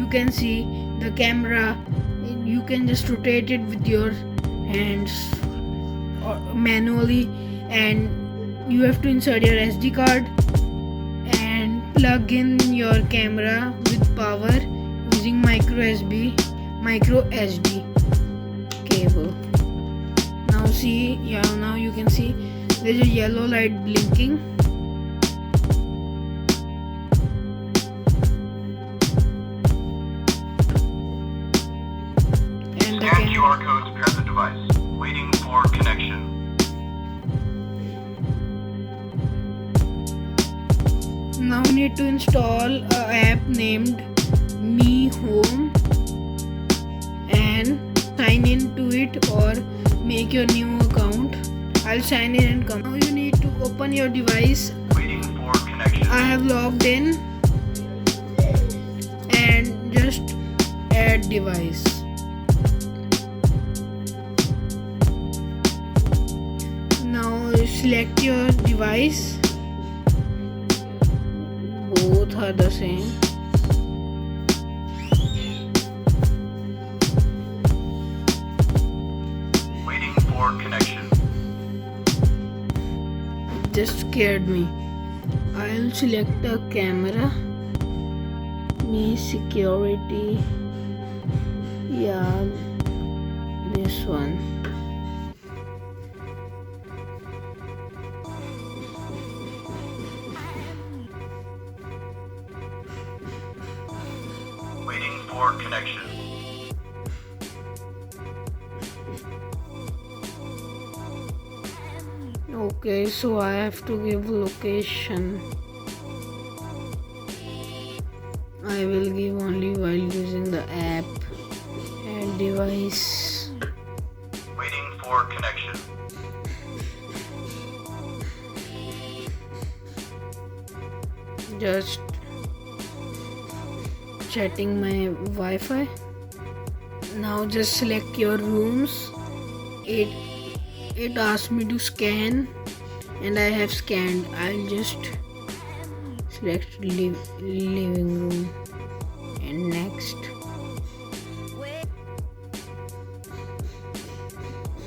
you can see the camera, you can just rotate it with your hands or manually, and you have to insert your SD card and plug in your camera with power using micro SD cable. Now you can see there's a yellow light blinking. And the QR code to pair the device. Waiting for connection. Now you need to install an app named Mi Home and sign into it or make your new account. I'll sign in and come. Now you need to open your device. Waiting for connection. I have logged in and just add device. Now select your device. Both are the same. Waiting for connection. It just scared me. I'll select a camera. Me security. Yeah, this one. Waiting for connection. Okay, so I have to give location. I will give only while using the app. Add device. Waiting for connection. Just chatting my Wi-Fi. Now just select your rooms. It asked me to scan and I have scanned. I'll just select living room and next.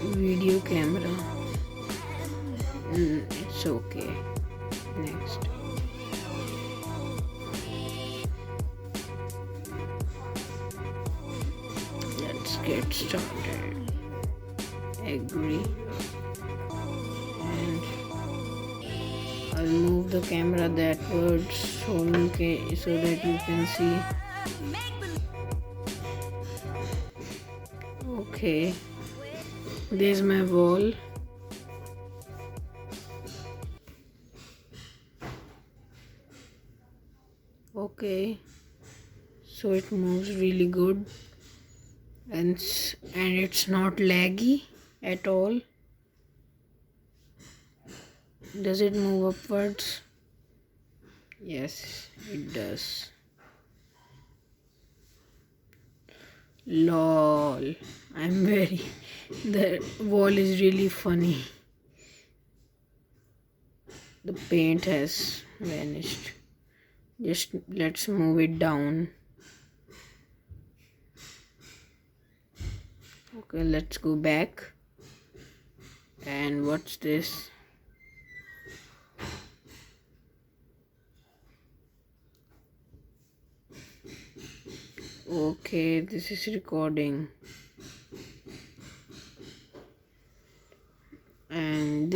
Video camera. It's okay. Next. Let's get started. Agree. And I'll move the camera backwards so that you can see. Okay. There's my wall. Okay. So it moves really good. And it's not laggy at all. Does it move upwards? Yes, it does. Lol. The wall is really funny. The paint has vanished. Just let's move it down. Okay, let's go back. And what's this? Okay, this is recording. And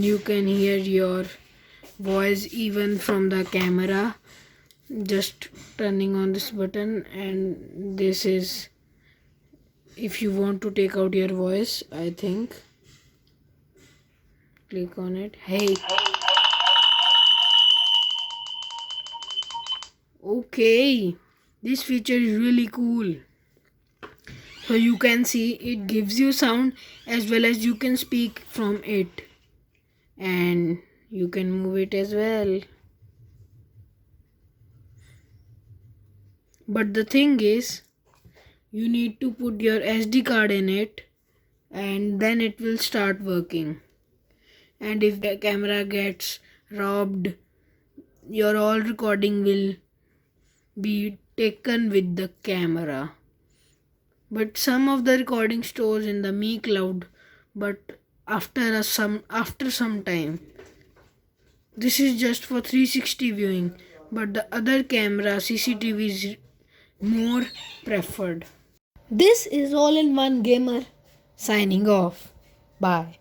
you can hear your voice even from the camera. Just turning on this button, and this is if you want to take out your voice, I think. Click on it. Hey. Okay, this feature is really cool. So you can see it gives you sound as well as you can speak from it, and you can move it as well. But the thing is, you need to put your SD card in it and then it will start working. And if the camera gets robbed, your all recording will be taken with the camera. But some of the recording stores in the Mi Cloud, but after some time. This is just for 360 viewing, but the other camera CCTV is more preferred. This is all in one gamer signing off. Bye.